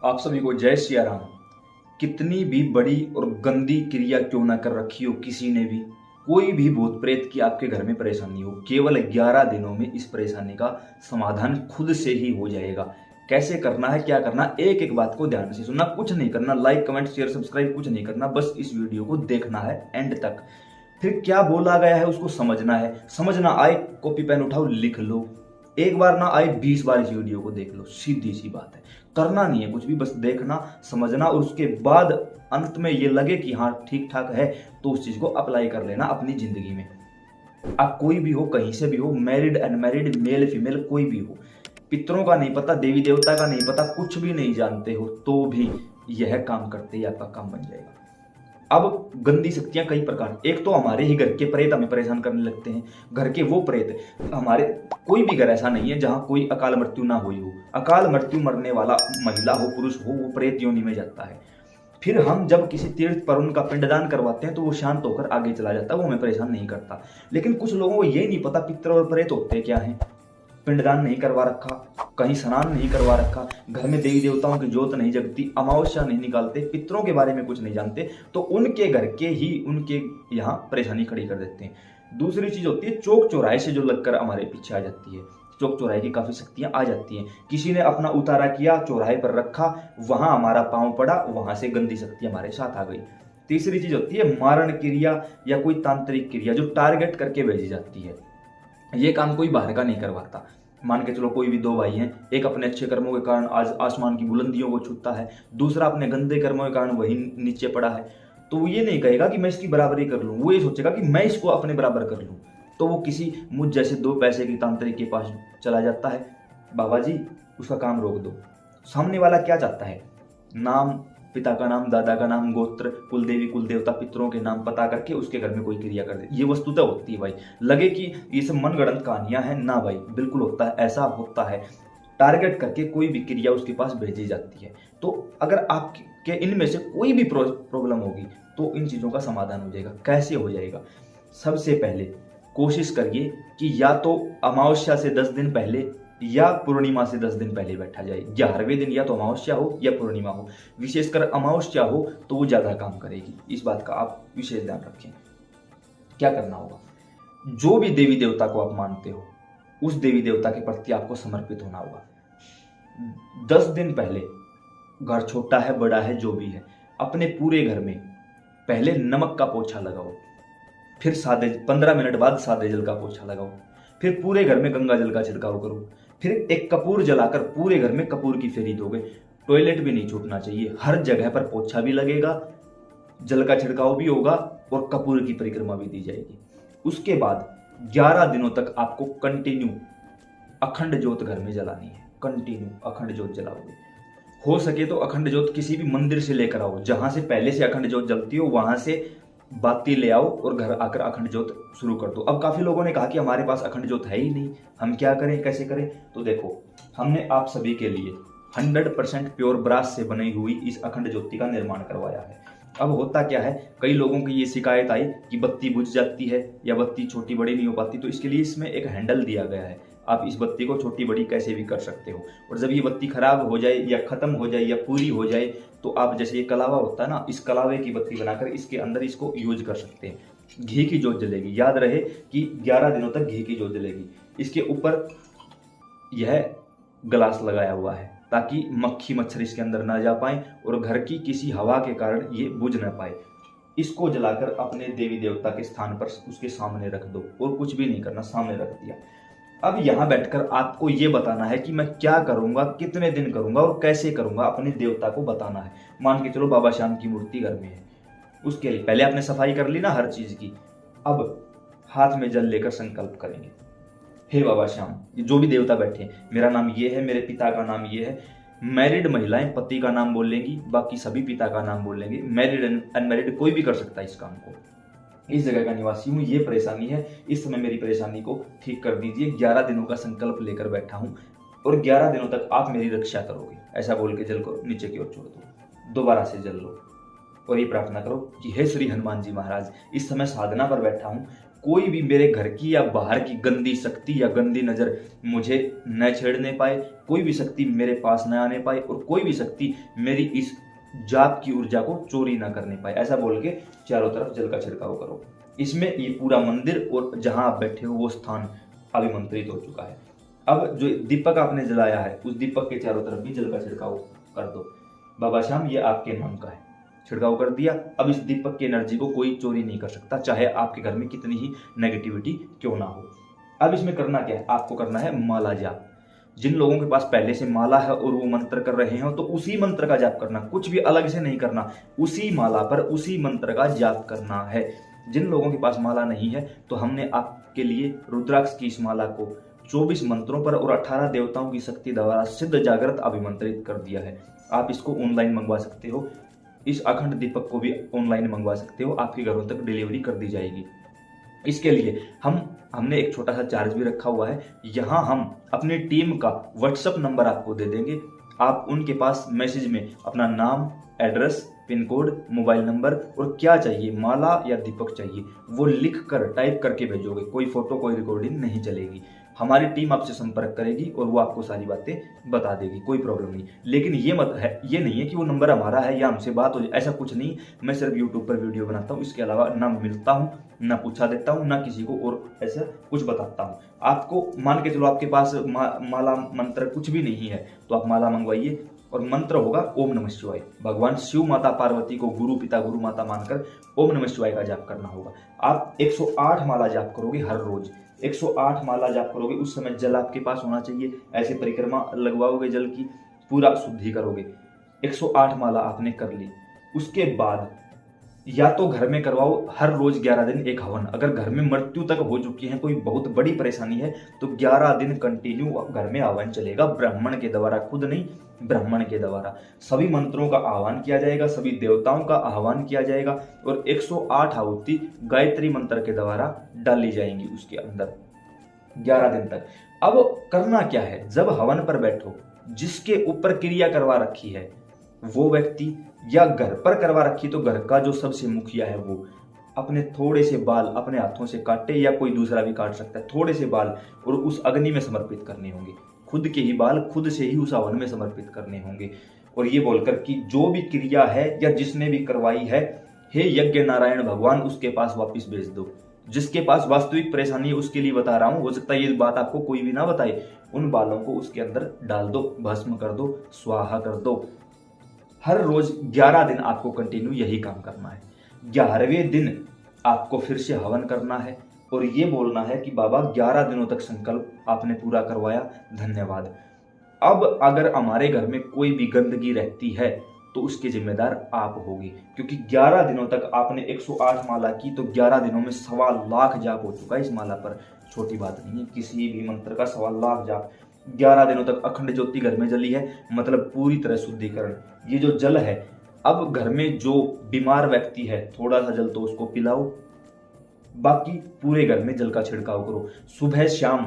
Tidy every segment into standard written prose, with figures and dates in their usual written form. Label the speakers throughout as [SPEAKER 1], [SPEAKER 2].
[SPEAKER 1] आप सभी को जय सिया राम। कितनी भी बड़ी और गंदी क्रिया क्यों ना कर रखी हो किसी ने भी, कोई भी भूत प्रेत की आपके घर में परेशानी हो, केवल 11 दिनों में इस परेशानी का समाधान खुद से ही हो जाएगा। कैसे करना है, क्या करना, एक एक बात को ध्यान से सुनना, कुछ नहीं करना, लाइक कमेंट शेयर सब्सक्राइब कुछ नहीं करना, बस इस वीडियो को देखना है एंड तक। फिर क्या बोला गया है उसको समझना है, समझ ना आए कॉपी पेन उठाओ लिख लो, एक बार ना आए 20 बार इस वीडियो को देख लो। सीधी सी बात है, करना नहीं है कुछ भी, बस देखना समझना और उसके बाद अंत में ये लगे कि हाँ ठीक ठाक है तो उस चीज को अप्लाई कर लेना अपनी जिंदगी में। आप कोई भी हो, कहीं से भी हो, मैरिड अनमैरिड, मेल फीमेल, कोई भी हो, पितरों का नहीं पता, देवी देवता का नहीं पता, कुछ भी नहीं जानते हो तो भी यह काम करते ही आपका काम बन जाएगा। अब गंदी शक्तियां कई प्रकार, एक तो हमारे ही घर के प्रेत हमें परेशान करने लगते हैं। घर के वो प्रेत हमारे, कोई भी घर ऐसा नहीं है जहां कोई अकाल मृत्यु ना हुई हो। अकाल मृत्यु मरने वाला महिला हो पुरुष हो, वो प्रेत योनि में जाता है। फिर हम जब किसी तीर्थ पर उनका पिंडदान करवाते हैं तो वो शांत होकर आगे चला जाता है, वो हमें परेशान नहीं करता। लेकिन कुछ लोगों को ये नहीं पता पितर और प्रेत होते क्या है। पिंडदान नहीं करवा रखा, कहीं स्नान नहीं करवा रखा, घर में देवी देवताओं की जोत नहीं जगती, अमावस्या नहीं निकालते, पितरों के बारे में कुछ नहीं जानते, तो उनके घर के ही उनके यहाँ परेशानी खड़ी कर देते हैं। दूसरी चीज होती है चौक चौराहे से जो लगकर हमारे पीछे आ जाती है। चौक चौराहे की काफी शक्तियां आ जाती हैं। किसी ने अपना उतारा किया, चौराहे पर रखा, वहां हमारा पांव पड़ा, वहां से गंदी शक्ति हमारे साथ आ गई। तीसरी चीज होती है मारण क्रिया या कोई तांत्रिक क्रिया जो टारगेट करके भेजी जाती है। ये काम कोई बाहर का नहीं करवाता। मान के चलो कोई भी दो भाई हैं, एक अपने अच्छे कर्मों के कारण आज आसमान की बुलंदियों को छूता है, दूसरा अपने गंदे कर्मों के कारण वही नीचे पड़ा है, तो वो ये नहीं कहेगा कि मैं इसकी बराबरी कर लूं, वो ये सोचेगा कि मैं इसको अपने बराबर कर लूं। तो वो किसी मुझ जैसे दो पैसे की तांत्रिक के पास चला जाता है, बाबा जी उसका काम रोक दो। सामने वाला क्या चाहता है, नाम, पिता का नाम, दादा का नाम, गोत्र, कुल देवी कुल देवता, पितरों के नाम पता करके उसके घर में कोई क्रिया कर दे। ये वस्तुतः होती है भाई, लगे कि ये सब मनगढ़ंत कहानियां हैं, ना भाई बिल्कुल होता है, ऐसा होता है। टारगेट करके कोई भी क्रिया उसके पास भेजी जाती है। तो अगर आपके इनमें से कोई भी प्रॉब्लम होगी तो इन चीजों का समाधान हो जाएगा। कैसे हो जाएगा, सबसे पहले कोशिश करिए कि या तो अमावस्या से 10 दिन पहले या पूर्णिमा से 10 दिन पहले बैठा जाए। 11वें दिन या तो अमावस्या हो या पूर्णिमा हो, विशेषकर अमावस्या हो तो वो ज्यादा काम करेगी। इस बात का आप विशेष ध्यान रखें। क्या करना होगा, जो भी देवी देवता को आप मानते हो उस देवी देवता के प्रति आपको समर्पित होना होगा। 10 दिन पहले, घर छोटा है बड़ा है जो भी है, अपने पूरे घर में पहले नमक का पोछा लगाओ, फिर सादे 15 मिनट बाद सादे जल का पोछा लगाओ, फिर पूरे घर में गंगा जल का छिड़काव करो, फिर एक कपूर जलाकर पूरे घर में कपूर की फेरी दोगे। टॉयलेट भी नहीं छूटना चाहिए, हर जगह पर पोछा भी लगेगा, जल का छिड़काव भी होगा और कपूर की परिक्रमा भी दी जाएगी। उसके बाद 11 दिनों तक आपको कंटिन्यू अखंड ज्योत घर में जलानी है। कंटिन्यू अखंड ज्योत जलाओगे। हो सके तो अखंड ज्योत किसी भी मंदिर से लेकर आओ, जहां से पहले से अखंड ज्योत जलती हो वहां से बाती ले आओ और घर आकर अखंड ज्योत शुरू कर दो। अब काफी लोगों ने कहा कि हमारे पास अखंड ज्योत है ही नहीं, हम क्या करें, कैसे करें। तो देखो, हमने आप सभी के लिए 100% प्योर ब्रास से बनी हुई इस अखंड ज्योति का निर्माण करवाया है। अब होता क्या है, कई लोगों की ये शिकायत आई कि बत्ती बुझ जाती है या बत्ती छोटी बड़ी नहीं हो पाती, तो इसके लिए इसमें एक हैंडल दिया गया है। आप इस बत्ती को छोटी बड़ी कैसे भी कर सकते हो, और जब ये बत्ती खराब हो जाए या खत्म हो जाए या पूरी हो जाए तो आप जैसे ये कलावा होता है ना, इस कलावे की बत्ती बनाकर इसके अंदर इसको यूज कर सकते हैं। घी की जोत जलेगी, याद रहे कि 11 दिनों तक घी की जोत जलेगी। इसके ऊपर यह ग्लास लगाया हुआ है ताकि मक्खी मच्छर इसके अंदर ना जा पाए और घर की किसी हवा के कारण ये बुझ ना पाए। इसको जलाकर अपने देवी देवता के स्थान पर उसके सामने रख दो और कुछ भी नहीं करना, सामने रख दिया। अब यहां बैठकर आपको यह बताना है कि मैं क्या करूंगा, कितने दिन करूंगा और कैसे करूंगा, अपने देवता को बताना है। मान के चलो बाबा श्याम की मूर्ति घर में है, उसके लिए पहले आपने सफाई कर ली ना हर चीज की। अब हाथ में जल लेकर संकल्प करेंगे, हे बाबा श्याम, जो भी देवता बैठे, मेरा नाम ये है, मेरे पिता का नाम ये है। मैरिड महिलाएं पति का नाम बोलेंगी, बाकी सभी पिता का नाम बोलेंगे। मैरिड अनमैरिड कोई भी कर सकता है इस काम को। इस जगह का निवासी हूँ, ये परेशानी है, इस समय मेरी परेशानी को ठीक कर दीजिए। 11 दिनों का संकल्प लेकर बैठा हूँ और 11 दिनों तक आप मेरी रक्षा करोगे, ऐसा बोल के जल को नीचे की ओर छोड़ दो। दोबारा से जल लो और ये प्रार्थना करो कि हे श्री हनुमान जी महाराज, इस समय साधना पर बैठा हूँ, कोई भी मेरे घर की या बाहर की गंदी शक्ति या गंदी नजर मुझे न छेड़ने पाए, कोई भी शक्ति मेरे पास न आने पाए और कोई भी शक्ति मेरी इस जाप की ऊर्जा को चोरी ना करने पाए। ऐसा बोल के चारों तरफ जल का छिड़काव करो। इसमें ये पूरा मंदिर और जहां आप बैठे हो वो स्थान अभिमंत्रित हो चुका है। अब जो दीपक आपने जलाया है उस दीपक के चारों तरफ भी जल का छिड़काव कर दो। बाबा श्याम ये आपके नाम का है, छिड़काव कर दिया। अब इस दीपक की एनर्जी को कोई चोरी नहीं कर सकता, चाहे आपके घर में कितनी ही नेगेटिविटी क्यों ना हो। अब इसमें करना क्या है, आपको करना है माला जाप। जिन लोगों के पास पहले से माला है और वो मंत्र कर रहे हो तो उसी मंत्र का जाप करना, कुछ भी अलग से नहीं करना, उसी माला पर उसी मंत्र का जाप करना है। जिन लोगों के पास माला नहीं है तो हमने आपके लिए रुद्राक्ष की इस माला को 24 मंत्रों पर और 18 देवताओं की शक्ति द्वारा सिद्ध जागृत अभिमंत्रित कर दिया है। आप इसको ऑनलाइन मंगवा सकते हो, इस अखंड दीपक को भी ऑनलाइन मंगवा सकते हो, आपके घरों तक डिलीवरी कर दी जाएगी। इसके लिए हमने एक छोटा सा चार्ज भी रखा हुआ है। यहाँ हम अपनी टीम का व्हाट्सएप नंबर आपको दे देंगे, आप उनके पास मैसेज में अपना नाम, address, pin code, mobile number और क्या चाहिए, माला या दीपक चाहिए, वो लिख कर टाइप करके भेजोगे। कोई फोटो कोई रिकॉर्डिंग नहीं चलेगी। हमारी टीम आपसे संपर्क करेगी और वो आपको सारी बातें बता देगी, कोई प्रॉब्लम नहीं। लेकिन ये नहीं है कि वो नंबर हमारा है या हमसे बात हो जाए, ऐसा कुछ नहीं। मैं सिर्फ यूट्यूब पर वीडियो बनाता हूँ, इसके अलावा ना मिलता हूँ, ना पूछा देता हूँ, ना किसी को और ऐसा कुछ बताता हूँ। आपको मान के चलो आपके पास माला मंत्र कुछ भी नहीं है तो आप माला मंगवाइए और मंत्र होगा ओम नमः शिवाय। भगवान शिव माता पार्वती को गुरु पिता गुरु माता मानकर ओम नमः शिवाय का जाप करना होगा। आप 108 माला जाप करोगे हर रोज, 108 माला जाप करोगे। उस समय जल आपके पास होना चाहिए, ऐसे परिक्रमा लगवाओगे जल की, पूरा शुद्धि करोगे। 108 माला आपने कर ली, उसके बाद या तो घर में करवाओ हर रोज 11 दिन एक हवन। अगर घर में मृत्यु तक हो चुकी है, कोई बहुत बड़ी परेशानी है, तो 11 दिन कंटिन्यू घर में हवन चलेगा, ब्राह्मण के द्वारा, खुद नहीं ब्राह्मण के द्वारा। सभी मंत्रों का आह्वान किया जाएगा, सभी देवताओं का आह्वान किया जाएगा और 108 आहुति गायत्री मंत्र के द्वारा डाली जाएंगी उसके अंदर 11 दिन तक। अब करना क्या है, जब हवन पर बैठो, जिसके ऊपर क्रिया करवा रखी है वो व्यक्ति, या घर पर करवा रखी तो घर का जो सबसे मुखिया है वो अपने थोड़े से बाल अपने हाथों से काटे, या कोई दूसरा भी काट सकता है, थोड़े से बाल, और उस अग्नि में समर्पित करने होंगे। खुद के ही बाल खुद से ही उस हवन में समर्पित करने होंगे और ये बोलकर कि जो भी क्रिया है या जिसने भी करवाई है, हे यज्ञ नारायण भगवान उसके पास वापिस भेज दो। जिसके पास वास्तविक परेशानी है उसके लिए बता रहा हूं, हो सकता है ये बात आपको कोई भी ना बताए। उन बालों को उसके अंदर डाल दो, भस्म कर दो, स्वाहा कर दो। हर रोज 11 दिन आपको कंटिन्यू यही काम करना है। 11वें दिन आपको फिर से हवन करना है और ये बोलना है कि बाबा 11 दिनों तक संकल्प आपने पूरा करवाया, धन्यवाद। अब अगर हमारे घर में कोई भी गंदगी रहती है तो उसके जिम्मेदार आप होगी, क्योंकि 11 दिनों तक आपने 108 माला की तो 11 दिनों में 1.25 लाख जाप हो चुका है इस माला पर। छोटी बात नहीं है, किसी भी मंत्र का 1.25 लाख जाप। 11 दिनों तक अखंड ज्योति घर में जली है, मतलब पूरी तरह शुद्धिकरण। ये जो जल है, अब घर में जो बीमार व्यक्ति है थोड़ा सा जल तो उसको पिलाओ, बाकी पूरे घर में जल का छिड़काव करो। सुबह शाम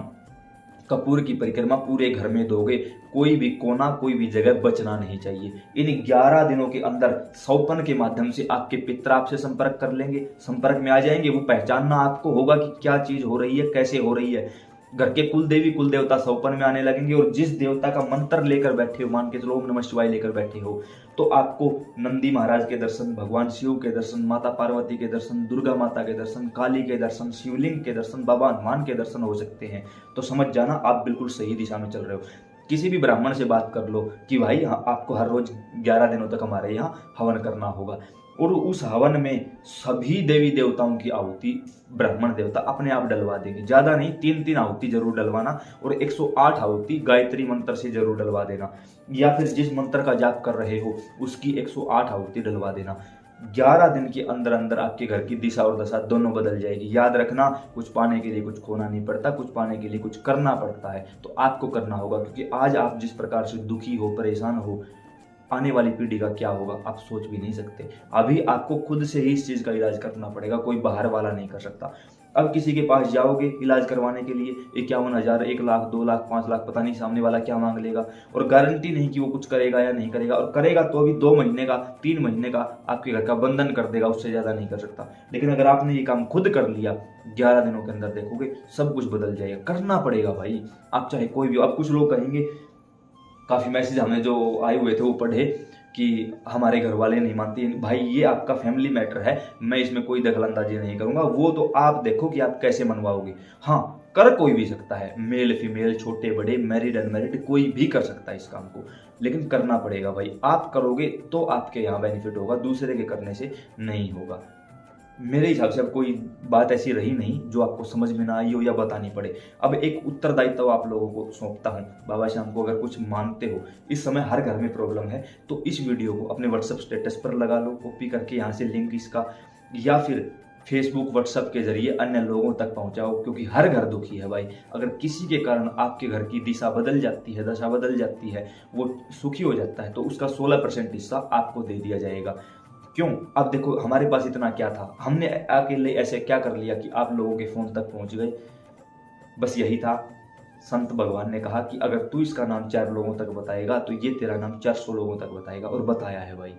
[SPEAKER 1] कपूर की परिक्रमा पूरे घर में दोगे, कोई भी कोना कोई भी जगह बचना नहीं चाहिए। इन 11 दिनों के अंदर सौपन के माध्यम से आपके पितर आपसे संपर्क कर लेंगे, संपर्क में आ जाएंगे। वो पहचानना आपको होगा कि क्या चीज हो रही है, कैसे हो रही है। घर के कुल देवी कुल देवता सौपन में आने लगेंगे और जिस देवता का मंत्र लेकर बैठे हो, मान के चलो ओम नमः शिवाय लेकर बैठे हो, तो आपको नंदी महाराज के दर्शन, भगवान शिव के दर्शन, माता पार्वती के दर्शन, दुर्गा माता के दर्शन, काली के दर्शन, शिवलिंग के दर्शन, बाबा हनुमान के दर्शन हो सकते हैं। तो समझ जाना आप बिल्कुल सही दिशा में चल रहे हो। किसी भी ब्राह्मण से बात कर लो कि भाई आपको हर रोज 11 दिनों तक हमारे यहाँ हवन करना होगा, और उस हवन में सभी देवी देवताओं की आहुति ब्राह्मण देवता अपने आप डलवा देंगे। ज्यादा नहीं, 3-3 आहुति जरूर डलवाना और 108 आहुति गायत्री मंत्र से जरूर डलवा देना, या फिर जिस मंत्र का जाप कर रहे हो उसकी 108 आहुति डलवा देना। 11 दिन के अंदर अंदर आपके घर की दिशा और दशा दोनों बदल जाएगी। याद रखना, कुछ पाने के लिए कुछ खोना नहीं पड़ता, कुछ पाने के लिए कुछ करना पड़ता है। तो आपको करना होगा, क्योंकि आज आप जिस प्रकार से दुखी हो, परेशान हो, आने वाली पीढ़ी का क्या होगा आप सोच भी नहीं सकते। अभी आपको खुद से ही इस चीज का इलाज करना पड़ेगा, कोई बाहर वाला नहीं कर सकता। अब किसी के पास जाओगे इलाज करवाने के लिए 51,000, 1 लाख, 2 लाख, 5 लाख, पता नहीं सामने वाला क्या मांग लेगा, और गारंटी नहीं कि वो कुछ करेगा या नहीं करेगा, और करेगा तो भी 2 महीने का, 3 महीने का आपके घर का बंधन कर देगा, उससे ज़्यादा नहीं कर सकता। लेकिन अगर आपने ये काम खुद कर लिया, 11 दिनों के अंदर देखोगे सब कुछ बदल जाएगा। करना पड़ेगा भाई, आप चाहे कोई भी हो। अब कुछ लोग कहेंगे, काफ़ी मैसेज हमें जो आए हुए थे वो पढ़े कि हमारे घर वाले नहीं मानते। भाई ये आपका फैमिली मैटर है, मैं इसमें कोई दखलंदाजी नहीं करूंगा, वो तो आप देखो कि आप कैसे मनवाओगे। हाँ, कर कोई भी सकता है, मेल फीमेल, छोटे बड़े, मैरिड अनमैरिड, कोई भी कर सकता है इस काम को, लेकिन करना पड़ेगा भाई। आप करोगे तो आपके यहाँ बेनिफिट होगा, दूसरे के करने से नहीं होगा। मेरे हिसाब से अब कोई बात ऐसी रही नहीं जो आपको समझ में ना आई हो या बतानी पड़े। अब एक उत्तरदायित्व तो आप लोगों को सौंपता हूँ। बाबा श्याम को अगर कुछ मानते हो, इस समय हर घर में प्रॉब्लम है, तो इस वीडियो को अपने व्हाट्सएप स्टेटस पर लगा लो, कॉपी करके यहाँ से लिंक इसका, या फिर फेसबुक व्हाट्सएप के जरिए अन्य लोगों तक पहुंचाओ, क्योंकि हर घर दुखी है भाई। अगर किसी के कारण आपके घर की दिशा बदल जाती है, दशा बदल जाती है, वो सुखी हो जाता है, तो उसका 16% हिस्सा आपको दे दिया जाएगा। क्यों? अब देखो हमारे पास इतना क्या था, हमने अकेले ऐसे क्या कर लिया कि आप लोगों के फोन तक पहुंच गए। बस यही था। संत भगवान ने कहा कि अगर तू इसका नाम 4 लोगों तक बताएगा तो ये तेरा नाम 400 लोगों तक बताएगा, और बताया है भाई।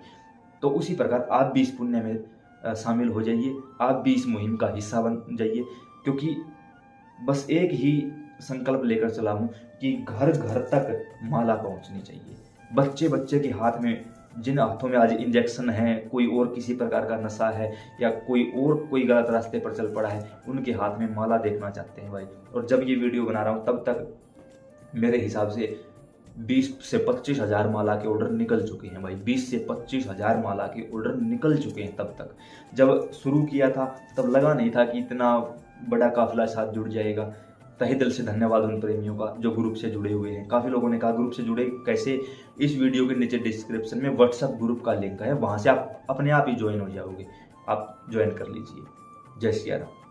[SPEAKER 1] तो उसी प्रकार आप भी इस पुण्य में शामिल हो जाइए, आप भी इस मुहिम का हिस्सा बन जाइए, क्योंकि बस एक ही संकल्प लेकर चला हूँ कि घर घर तक माला पहुँचनी चाहिए। बच्चे बच्चे के हाथ में, जिन हाथों में आज इंजेक्शन है, कोई और किसी प्रकार का नशा है, या कोई गलत रास्ते पर चल पड़ा है, उनके हाथ में माला देखना चाहते हैं भाई। और जब ये वीडियो बना रहा हूँ तब तक मेरे हिसाब से 20 से 25 हज़ार माला के ऑर्डर निकल चुके हैं भाई। 20 से 25 हज़ार माला के ऑर्डर निकल चुके हैं। तब तक जब शुरू किया था तब लगा नहीं था कि इतना बड़ा काफिला साथ जुड़ जाएगा। तहे दिल से धन्यवाद उन प्रेमियों का जो ग्रुप से जुड़े हुए हैं। काफ़ी लोगों ने कहा ग्रुप से जुड़े कैसे, इस वीडियो के नीचे डिस्क्रिप्शन में व्हाट्सएप ग्रुप का लिंक है, वहाँ से आप अपने आप ही ज्वाइन हो जाओगे। आप ज्वाइन कर लीजिए। जय श्री राम।